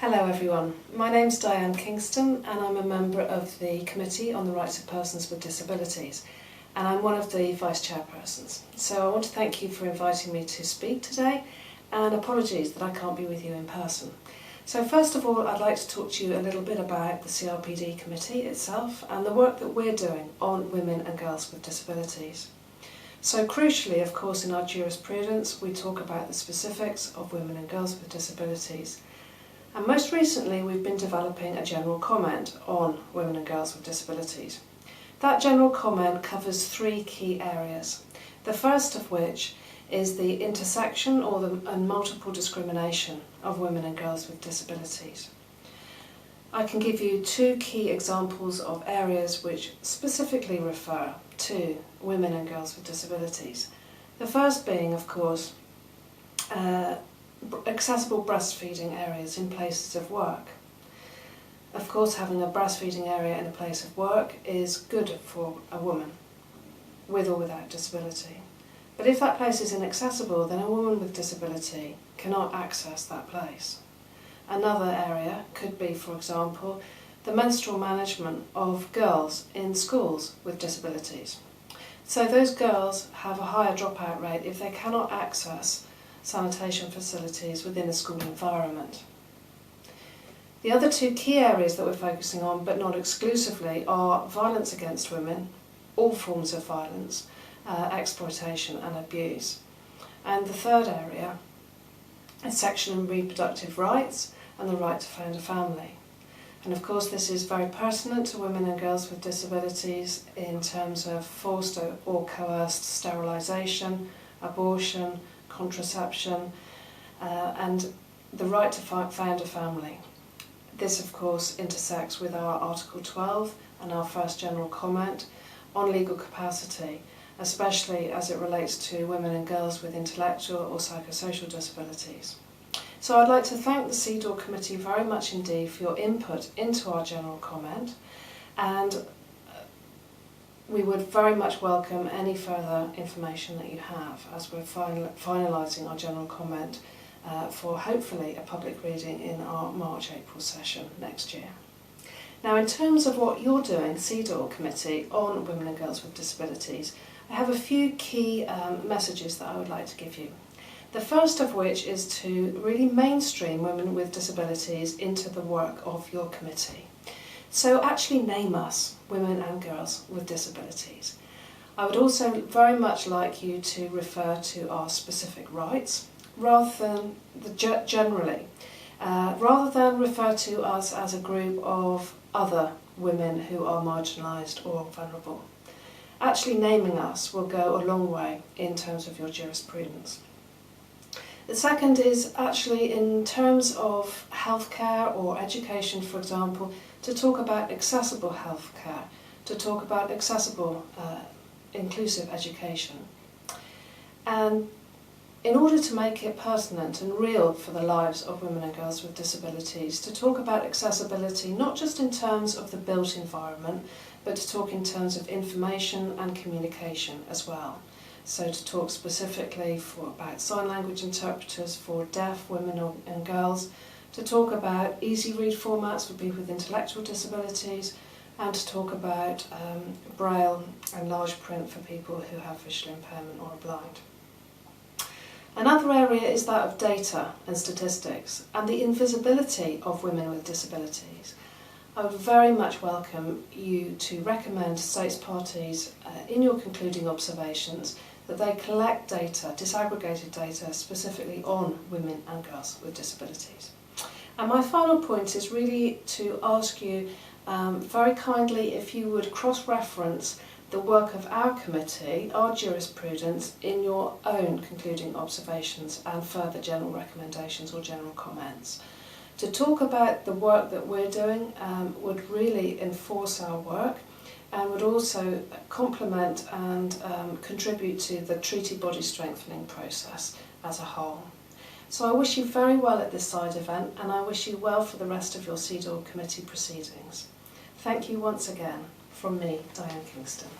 Hello everyone, my name's Diane Kingston and I'm a member of the Committee on the Rights of Persons with Disabilities, and I'm one of the Vice Chairpersons. So I want to thank you for inviting me to speak today, and apologies that I can't be with you in person. So first of all, I'd like to talk to you a little bit about the CRPD Committee itself and the work that we're doing on women and girls with disabilities. So crucially, of course, in our jurisprudence we talk about the specifics of women and girls with disabilities. And most recently we've been developing a general comment on women and girls with disabilities. That general comment covers three key areas. The first of which is the intersection and multiple discrimination of women and girls with disabilities. I can give you two key examples of areas which specifically refer to women and girls with disabilities. The first being, of course, accessible breastfeeding areas in places of work. Of course, having a breastfeeding area in a place of work is good for a woman, with or without disability. But if that place is inaccessible, then a woman with disability cannot access that place. Another area could be, for example, the menstrual management of girls in schools with disabilities. So those girls have a higher dropout rate if they cannot access sanitation facilities within a school environment. The other two key areas that we're focusing on, but not exclusively, are violence against women, all forms of violence, exploitation and abuse. And the third area is sexual and reproductive rights and the right to found a family. And of course this is very pertinent to women and girls with disabilities in terms of forced or coerced sterilisation, abortion, contraception, and the right to found a family. This of course intersects with our Article 12 and our first general comment on legal capacity, especially as it relates to women and girls with intellectual or psychosocial disabilities. So I'd like to thank the CEDAW Committee very much indeed for your input into our general comment, and we would very much welcome any further information that you have as we're finalising our general comment for hopefully a public reading in our March-April session next year. Now, in terms of what you're doing, CEDAW Committee, on women and girls with disabilities, I have a few key messages that I would like to give you. The first of which is to really mainstream women with disabilities into the work of your committee. So actually name us, women and girls with disabilities. I would also very much like you to refer to our specific rights rather than generally, rather than refer to us as a group of other women who are marginalised or vulnerable. Actually naming us will go a long way in terms of your jurisprudence. The second is actually in terms of healthcare or education, for example, to talk about accessible healthcare, to talk about accessible, inclusive education. And in order to make it pertinent and real for the lives of women and girls with disabilities, to talk about accessibility not just in terms of the built environment, but to talk in terms of information and communication as well. So to talk specifically about sign language interpreters for deaf women and girls, to talk about easy read formats for people with intellectual disabilities, and to talk about braille and large print for people who have visual impairment or are blind. Another area is that of data and statistics and the invisibility of women with disabilities. I would very much welcome you to recommend states parties in your concluding observations that they collect data, disaggregated data, specifically on women and girls with disabilities. And my final point is really to ask you very kindly if you would cross-reference the work of our committee, our jurisprudence, in your own concluding observations and further general recommendations or general comments. To talk about the work that we're doing would really enforce our work and would also complement and contribute to the treaty body strengthening process as a whole. So I wish you very well at this side event, and I wish you well for the rest of your CEDAW Committee proceedings. Thank you once again from me, Diane Kingston.